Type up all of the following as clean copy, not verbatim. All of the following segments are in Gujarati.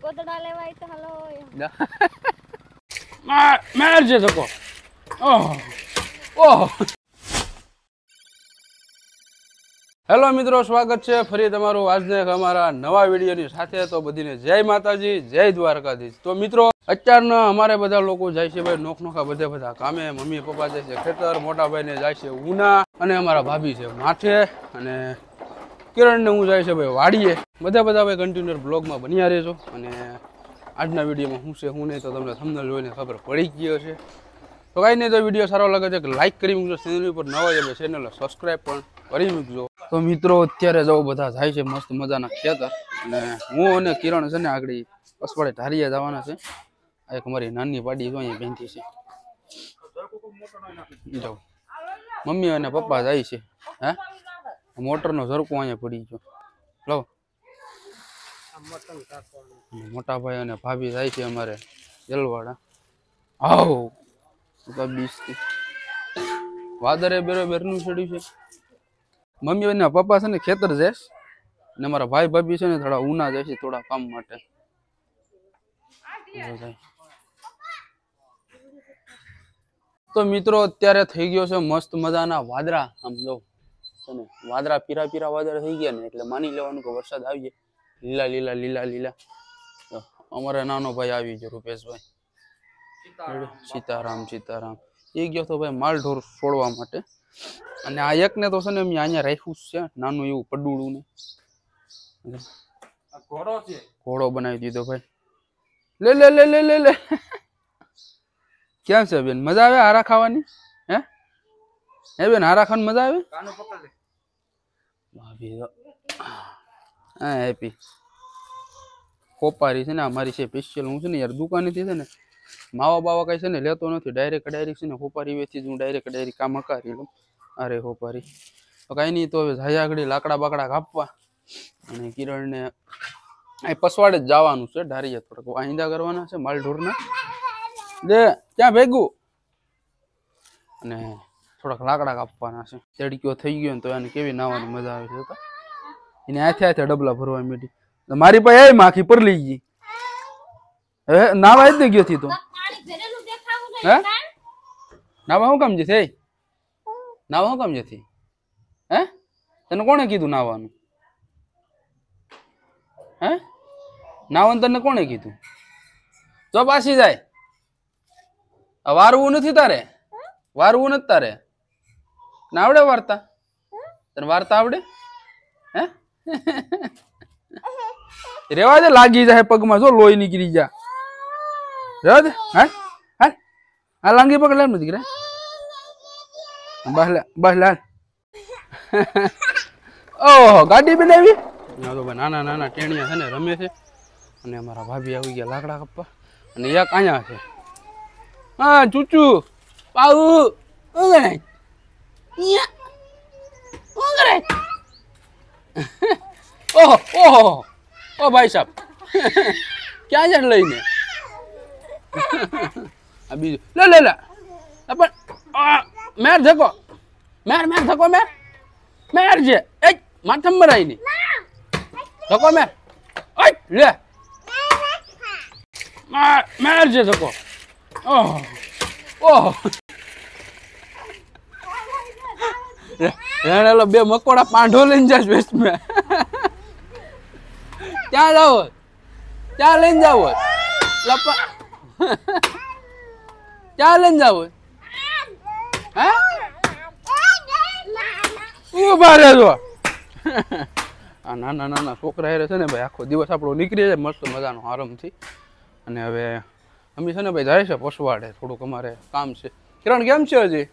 ગોદડા લેવાય તો હાલો માર જે શકો ઓહ હેલો મિત્રો, સ્વાગત છે ફરી તમારું આજના એક અમારા નવા વિડીયોની સાથે। તો બધીને જય માતાજી, જય દ્વારકાધીશ। તો મિત્રો અત્યારના અમારે બધા લોકો જાય છે ભાઈ નોખા બધા કામે। મમ્મી પપ્પા જાય છે ખેતર, મોટા ભાઈને જાય છે ઉના, અને અમારા ભાભી છે માથે, અને કિરણ ને હું જાય છે ભાઈ વાડીએ। બધા ભાઈ કન્ટિન્યુઅર બ્લોગમાં બન્યા રહેજો। અને આજના વિડીયોમાં શું છે શું નહીં તો તમને થંબનેલ જોઈને ખબર પડી ગઈ હશે। તો કાંઈ નહીં, તો વિડીયો સારો લાગે છે કે લાઈક કરી મૂકજો, ચેનલ ઉપર નવા હોય ચેનલને સબસ્ક્રાઈબ પણ કરી મૂકજો। તો મિત્રો અત્યારે જો બધા જાય છે મસ્ત મજાના ખેતર, અને હું અને કિરણ છે ને આગળ પસવાડે ધારીએ જવાના છે। આ એક અમારી નાની પાડી જો અહીંયા બેંથી છે, જાઓ મમ્મી અને પપ્પા જાય છે। હે મોટરનો ઝરકો અહીંયા પડી ગયો, લો મોટા ભાઈ અને ભાભી જાય છે અમારે જલવાડા। આવો બીસથી વાદરે બેરોબેરનું છેડ્યું છે। મમ્મી અને પપ્પા છે ને ખેતર જઈશ, ને મારા ભાઈ ભાભી છે ને થોડા ઉના જાય છે થોડા કામ માટે। તો મિત્રો અત્યારે થઈ ગયો છે મસ્ત મજાના વાદળા। આમ જો વાદળા પીરા વાદળા થઈ ગયા ને એટલે માની લેવાનું કે વરસાદ આવી જાય। લીલા અમારે નાનો ભાઈ આવી ગયો રૂપેશભાઈ, સીતારામ એ ગયો તો ભાઈ માલ ઢોર છોડવા માટે। અને આ એક ને તો છે ને મેં અહીંયા રાખ્યું છે નાનું એવું પડુડું ને ઘોડો બનાવી દીધો ભાઈ। લે કેમ છે બેન, મજા આવે હારા ખાવાની? હે બેન હારા ખાવાની મજા આવે? હા હેપી કોપારી છે ને અમારી છે સ્પેશિયલ। હું છે ને યાર દુકાનેથી છે ને માવા બાવા કઈ છે ને લેતો નથી, ડાયરેક્ટ છે ને કોપારી વેચી જ હું ડાયરેક્ટ કામ હકારી લઉં। અરે કોપારી તો કઈ નહીં, તો હવે જાય આગળ લાકડા બાકડા કાપવા, અને કિરણને અહીં પસવાડે જ જવાનું છે ધારીએ, થોડાક વાહિંદા કરવાના છે માલ ઢોરના દે ક્યાં ભેગું, અને થોડાક લાકડા કાપવાના છે। તડક્યો થઈ ગયો ને તો એને કેવી નાવાની મજા આવે છે, એને હાથે ડબલા ભરવા માંડી। મારી પાસે માખી પર લઈ ગઈ, હવે નાવા જ ગયો થી તો હે નાવા શું કામ જતી? નાવા શું કામ જતી? હે તને કોણે કીધું નાવાનું? હે નાવાનું તને કોણે કીધું? જો પાછી જાય, વારવું નથી તારે, વારવું નથી તારે ના આવડે વાર્તા? તને વાર્તા આવડે? હે રેવા દે, લાગી જાય પગમાં, જો લોહી નીકળી જા, રેવા દે। હા હા આ લાંગી પકડ લે નથી કરે, બસ લાલ ઓહો ગાડી બનાવી। નાના ટેણિયા છે ને રમે છે, અને અમારા ભાભી આવી ગયા લાકડા કાપવા, અને એક અહીંયા છે। હા ચૂચુ પાઉ ઉંગરે ઓહો ઓ ભાઈ સાહેબ ક્યાં જાય લઈને? આ બીજું લે પણ મેર ધકો મેર છે એ માથમ મરાઈ ની ધકો મેર લે મેર છે ધકો ઓહો રેણેલો બે મકોડા પાંઢો લઈને જાય વેસ્ટ મેં ક્યાં જાવ? ક્યાં લઈને જાવ? લપા ક્યાં લઈને જાવ? હે ઉભા રહેજો। આ નાના છોકરા હેરે છે ને ભાઈ આખો દિવસ આપણો નીકળી જાય મસ્ત મજાનો આરામથી। અને હવે અમે છે ને ભાઈ જાય છે પસવાડે, થોડુંક અમારે કામ છે। કિરણ કેમ છે હજી?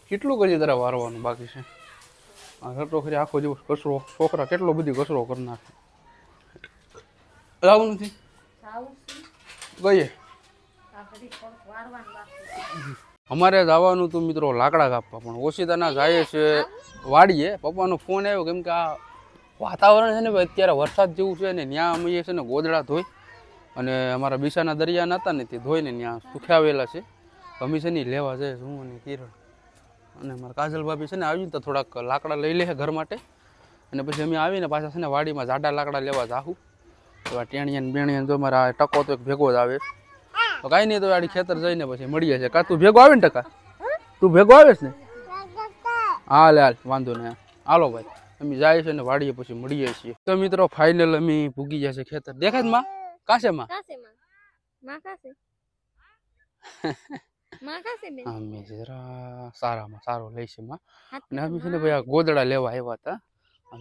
કેટલું હજી તારે વારવાનું બાકી છે? રટો ખરી આખો દિવસ કચરો, છોકરા કેટલો બધી કચરો કરી નાખે। લાવું નથી ગઈએ અમારે જવાનું તું મિત્રો લાકડા કાપવા, પણ ઓશિતાના જાય છે વાડીએ। પપ્પાનો ફોન આવ્યો, કેમ કે આ વાતાવરણ છે ને ભાઈ અત્યારે વરસાદ જેવું છે ને, ત્યાં અમે છે ને ગોદડા ધોઈ, અને અમારા બીસાના દરિયા નતા ને તે ધોઈને ત્યાં સુખાવેલા છે। અમે છે ને લેવા જાય હું અને કિરણ, અને મારા કાજલ ભાભી છે ને આવ્યું તો થોડાક લાકડા લઈ લે ઘર માટે અને પછી અમે આવીને પાછા છે ને વાડીમાં જાડા લાકડા લેવા જાહું તો આ ટેણીયા ને બેણીયા તો મારા ટકો તો એક ભેગો જ આવે તો કાંઈ નહીં તો આડી ખેતર જઈને પછી મળીએ છે. કા તું ભેગો આવે ને ટકા? તું ભેગો આવેશ ને? હાલ હાલ વાંધો નહીં. હાલો ભાઈ અમે જાય છે ને વાડીએ પછી મળીએ છીએ. તો મિત્રો ફાઇનલ અમે ભૂગી જાય છે ખેતર. દેખાય માં કાશે માં અમે જરા સારામાં સારો લઈશે માં. અને અમે છે ને ભાઈ આ ગોદડા લેવા આવ્યા હતા.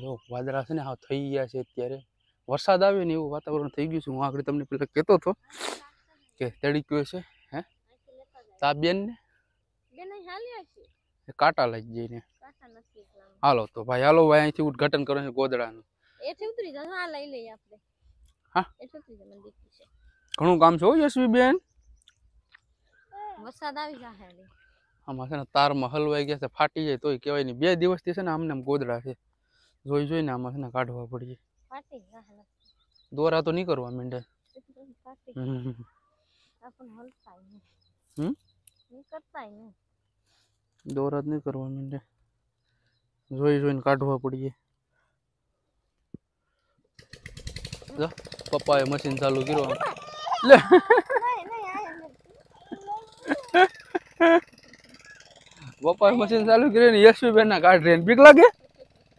જો વાદળા છે ને હા થઈ ગયા છે અત્યારે વરસાદ આવે ને એવું વાતાવરણ થઈ ગયું છે. હું આગળ તમને પેલા કહેતો હતો કે તડી ગયો છે હે તા બેન ને કાંટા લાગી જઈને. હાલો તો ભાઈ હાલો ભાઈ અહીંથી ઉદ્ઘાટન કરો છે ગોદડાનું. હા ઘણું કામ છે હો યશવી બેન. વરસાદ આવી જાહે આમાં છે ને તારમાં હલવાઈ ગયા છે ફાટી જાય તોય કહેવાય નહીં. 2 દિવસથી છે ને આમને ગોદડા છે જોઈ જોઈને આમાં છે ને કાઢવા પડીએ. દોરા તો નહીં કરવા માંડે. દોરા જ નહીં કરવા માંડે જોઈ જોઈને કાઢવા પડીએ. પપ્પાએ મશીન ચાલુ કર્યું. લે પપ્પાએ મશીન ચાલુ કર્યું ને યશવી બેન ના કાઢ રહે બીક લાગે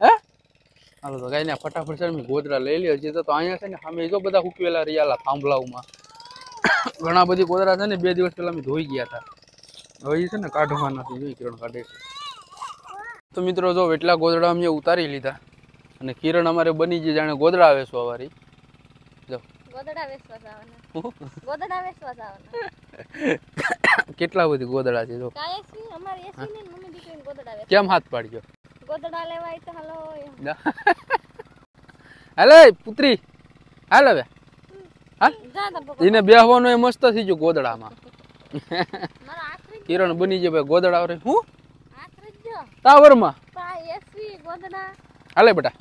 હે. હાલો તો કઈ ને ફટાફટ છે ગોદડા લઈ લે. હજી તો અહીંયા છે ને સામે જો બધા ઉકેલા રહ્યા થાંભલાઓમાં ઘણા બધી ગોદડા છે ને 2 દિવસ પહેલા અમે ધોઈ ગયા હતા. હવે છે ને કાઢવાના છે જોઈ કિરણ કાઢે છે. તો મિત્રો જો એટલા ગોદડા અમે ઉતારી લીધા અને કિરણ અમારે બની ગઈ જાણે ગોદડા વેચવા વાળી. જો કેટલા બધી ગોદડા છે જો. કેમ હાથ પાડ્યો? હાલે પુત્રી હાલ હવે એને બેહવાનું એ મસ્ત થઈ ગયું ગોદડામાં. કિરણ બની જાય ભાઈ ગોદડા હું ટાવરમાં. હાલે બેટા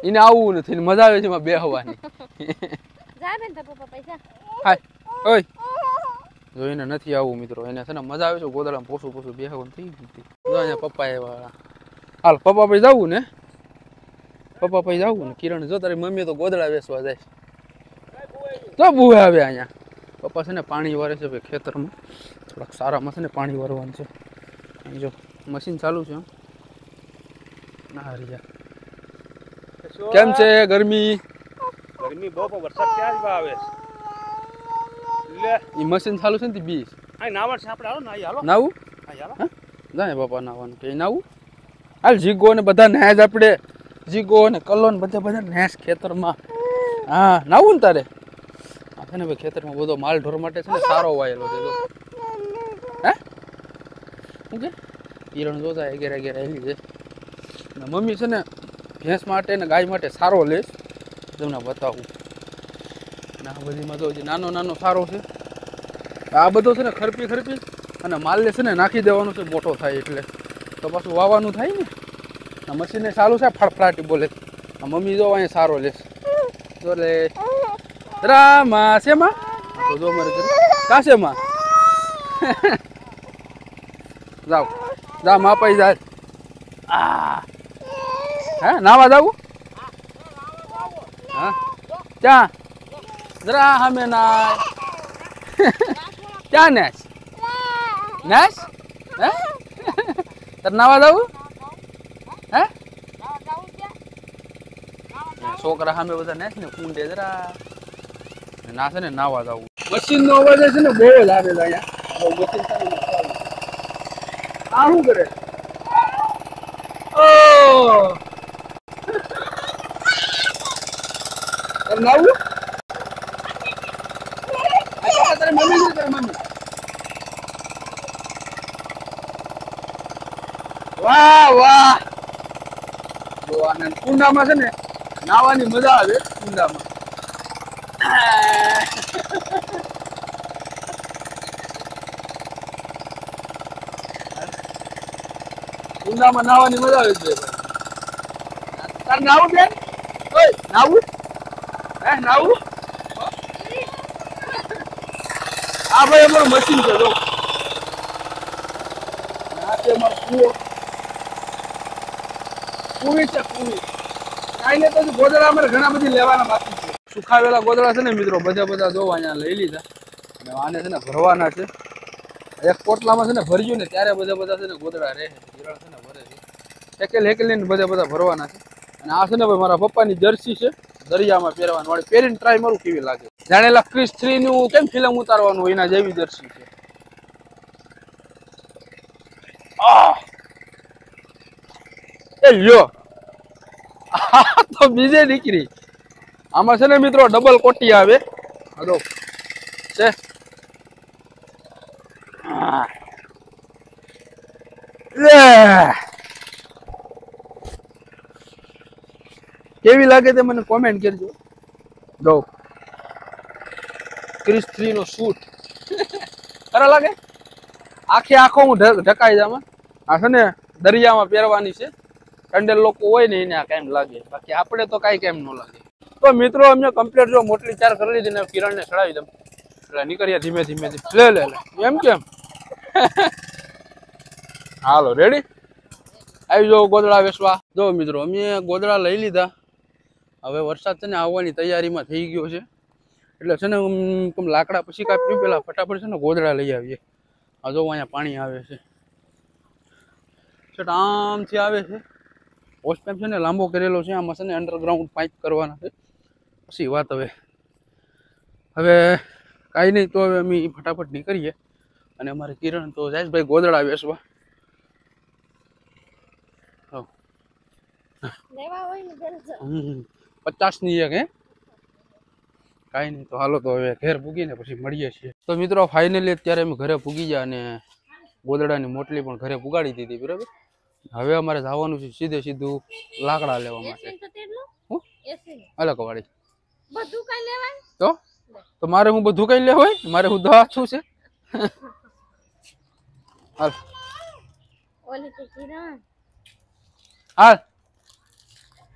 એને આવવું નથી મજા આવે છે એમાં બેહવાની. ઓય જોઈને નથી આવવું મિત્રો એને છે ને મજા આવે છે ગોદડામાં પોસું પોસું બેહવાનું થઈ ગયું. જો અહીંયા પપ્પા એવા હાલ પપ્પા ભાઈ જવું ને પપ્પા ભાઈ જવું ને. કિરણ જો તારી મમ્મી તો ગોદડા વેચવા જાય તો બુએ આવે અહીંયા. પપ્પા છે ને પાણી વારે છે ભાઈ ખેતરમાં થોડાક સારામાં છે ને પાણી વારવાનું છે. જો મશીન ચાલુ છે. ના હરિયા કેમ છે ગરમી? ગરમી બહુ વરસાદ ક્યાં આવે લે ઈ મશીન ચાલુ છે ને બીસ આ નાવણ છે આપણે હાલો ના હાલો નાવું હાલો જાય બાપા નાવાનું કે નાવું. હાલ જીગો ને બધા નેજ આપણે જીગો ને કલો ને બધા નેસ ખેતરમાં. હા નાવું ને તારે આ છે ને ભાઈ ખેતરમાં બધો માલ ઢોર માટે છે ને સારો વાયેલો છે. તો હે શું કે કિરણ જોતા અગેર હેલી છે. મમ્મી છે ને ભેંસ માટે ને ગાય માટે સારો લે તમને બતાવું. અને આ બધીમાં તો નાનો નાનો સારો છે. આ બધો છે ને ખરપી અને માલને છે ને નાખી દેવાનું છે મોટો થાય એટલે તો પાછું વાવવાનું થાય ને. આ મશીનને ચાલુ છે ફાટફાટી બોલે. આ મમ્મી જો અહીંયા સારો લેશ તો લે રામા શેમાં તો જો મારે કાશેમાં જાઓ જા માપાઈ જાય. હે નાવા જાવું? હા ક્યાં જરા હમે ના ક્યાં નેસ નેસ હે તાર નાવા જાવું હે? છોકરા સામે બધા નેસ ને કુંડે જરા ના છે ને નાવા જાવું. મશીન નો અવાજ છે ને બહુ જ આવે છે અહીંયા. મશીન આ શું કરે? નાવું તારે મમ્મી શું કરે? મમ્મી વાહ વાહ જો આને કુંડામાં છે ને નાવાની મજા આવે કુંડામાં. કુંડામાં નાવાની મજા આવે છે. તારે નાવું બેન? ઓય નાવું હે નાવું? આ ભાઈ અમારું મશીન છે જો છે અમારો કૂવો. કૂવી છે કૂવી. કાંઈ નહીં તો ગોદડા અમારે ઘણા બધી લેવાના બાકી છે. સુખાવેલા ગોદડા છે ને મિત્રો બધા જોવા અહીંયા લઈ લીધા અને આને છે ને ભરવાના છે. એક પોટલામાં છે ને ભર્યું ને ત્યારે બધા છે ને ગોદડા રહે છે. હિરણ છે ને ભરે છે. હેકેલીને બધા ભરવાના છે. અને આ છે ને ભાઈ મારા પપ્પાની જર્સી છે, દરિયામાં પહેરવાનું વાળી. પહેરીને ટ્રાય મારું કેવી લાગે. જાણેલા ક્રિસ 3 નું કેમ ફિલ્મ ઉતારવાનું હોય એના જેવી જર્સી છે. એ લ્યો તો બીજે નીકળી. આમાં છે ને મિત્રો ડબલ કોટી આવે. હલો છે કેવી લાગે તે મને કોમેન્ટ કરજો. જો ક્રિસ 3 નો શૂટ ખરા લાગે. આખો હું ઢકાઈ જામાં. આ છે ને દરિયામાં પહેરવાની છે. કંડેલ લોકો હોય ને એને આ કેમ લાગે, બાકી આપણે તો કાંઈ કેમ ન લાગે. તો મિત્રો અમને કમ્પ્લીટ જો મોટલી ચાર કરી લીધી ને કિરણને ચડાવી દઉં એટલે નીકળીએ ધીમે ધીમે. લે એમ કેમ. હાલો રેડી આવી જાઓ ગોદડા વેચવા. જો મિત્રો અમે ગોદડા લઈ લીધા. હવે વરસાદ છે ને આવવાની તૈયારીમાં થઈ ગયો છે એટલે છે ને લાકડા પછી કાપ્યું પેલા ફટાફટ છે ને ગોદડા લઈ આવીએ. આ જો અહીંયા પાણી આવે છે, આમથી આવે છે. હોસ પાઇપ છે ને લાંબો કરેલો છે. આમાં છે ને અંડરગ્રાઉન્ડ પાઇપ કરવાના છે. પછી વાત હવે કાંઈ નહીં તો હવે અમે ફટાફટ નીકળીએ. અને અમારે કિરણ તો જાય ભાઈ ગોદડા વેચવા. 50ની એક. હે કાંઈ નહીં તો હાલો તો હવે ઘેર પૂગીને પછી મળીએ છીએ. તો મિત્રો ફાઇનલી અત્યારે અમે ઘરે પૂગી ગયા અને ગોદડાની મોટલી પણ ઘરે પુગાડી દીધી. બરાબર. હવે અમારે જવાનું છે સીધું લાકડા લેવા માટે. અલગ વાળી તો મારે હું બધું કઈ લેવાય. મારે હું દવા છું છે.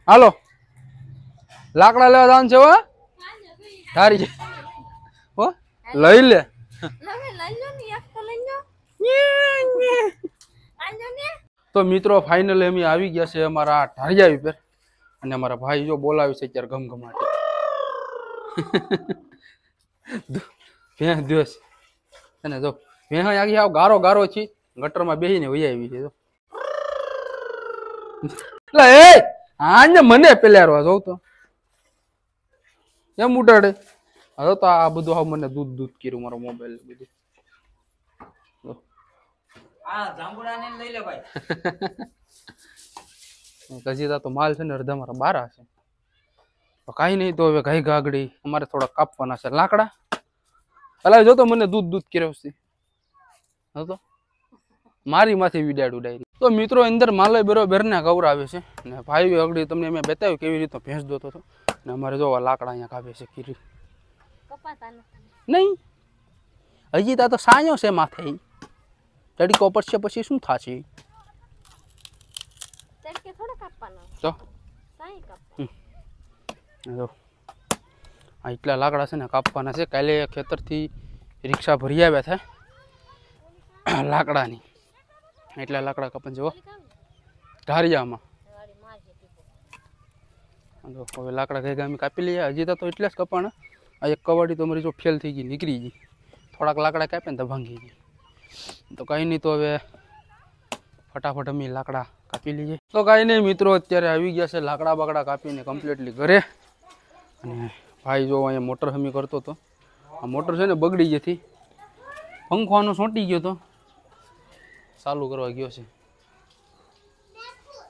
હાલો લાકડા લેવા જવાનું છે. ધારી હો લઈ લે. તો મિત્રો ફાઇનલી અમે આવી ગયા છે અમારા ઢારિયા ઉપર. અને અમારા ભાઈ જો બોલાવે છે અત્યારે ઘમઘમાટી. ભેંસ દિવસ અને જો ભેંસ આગી આવ ગારો છે. ગટરમાં બેસીને વહી આવી છે. આને મને પેલારવા જોઉં તો એમ ઉડાડે. હવે તો આ બધું હાવ મને દૂધ કર્યું મારો મોબાઈલ બધું. હજી તો માલ છે ને અડધા મારા બારા છે. કાંઈ નહીં તો હવે ગાઈ ગાગડી અમારે થોડા કાપવાના છે લાકડા. અલા જો તો મને દૂધ કર્યો છે. તો મારી માથે વિડાડું ડાયરી. તો મિત્રો અંદર માલે બરોબર ને ગૌરાવે છે ને ભાઈ અગડી તમને મેં બતાવ્યું કેવી રીતે ભેંસ દોતો હતો. ને અમારે જો લાકડા અહીંયા કાપે છે કીરી નહીં. હજી તો સાયો છે માથે. તડકો પડશે પછી શું થશે. એટલા લાકડા છે ને કાપવાના છે. કાલે ખેતરથી રિક્ષા ભરી આવ્યા થાય લાકડાની. એટલા લાકડા કાપન જુઓ ઢારિયામાં. હવે લાકડા કઈ ગામી કાપી લઈએ. હજી તો એટલે જ કપાણા. આ એક કવાડી તો મારી જો ફેલ થઈ ગઈ, નીકળી ગઈ. થોડાક લાકડા કાપ્યા ને તો ભાંગી ગઈ. તો કાંઈ નહીં તો હવે ફટાફટ અમે લાકડા કાપી લઈએ. તો કાંઈ નહીં મિત્રો અત્યારે આવી ગયા છે લાકડા બાકડા કાપીને કમ્પ્લીટલી ઘરે. અને ભાઈ જો અહીંયા મોટર હમી કરતો હતો. આ મોટર છે ને બગડી ગઈ હતી. પંખો આનો સોંટી ગયો હતો. ચાલુ કરવા ગયો છે.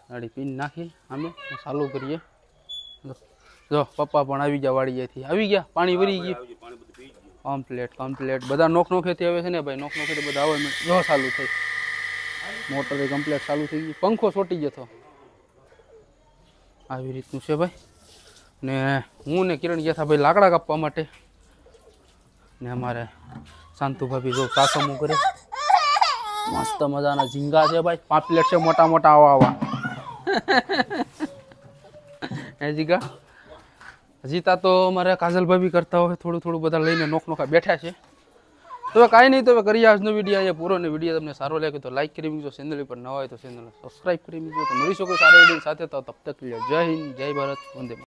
ગાડી પીન નાખી અમે ચાલુ કરીએ. જો પપ્પા પણ આવી ગયા વાડીએથી. આવી ગયા પાણી ભરી ગયું કમ્પ્લેટ. બધા નોખેથી આવે છે ને ભાઈ. નોખેથી બધા આવે. જો ચાલુ થઈ મોટર કમ્પ્લેટ ચાલુ થઈ ગઈ. પંખો સોટી ગયો હતો. આવી રીતનું છે ભાઈ. ને હું ને કિરણ ગયા હતા ભાઈ લાકડા કાપવા માટે. ને અમારે શાંતુ ભાભી જો સાસમું કરે. મસ્ત મજાના ઝીંગા છે ભાઈ. પાપલેટ છે મોટા મોટા આવા હે જીગા. હજી તા તો અમારે કાજલ ભાભી કરતા હોય થોડું બધા લઈને નોખા બેઠા છે. તો હવે કાંઈ નહીં, તો હવે કરીએ આજનો વિડીયો અહીંયા પૂરો. ને વિડીયો તમને સારો લાગે તો લાઈક કરી મૂકજો, ચેનલ પર નવા હોય તો ચેનલને સબસ્ક્રાઈબ કરી મૂકજો. તો મળીશું કોઈ સારા વિડીયો સાથે, તો તબ તક જય હિન્દ, જય ભારત, વંદે માતરમ.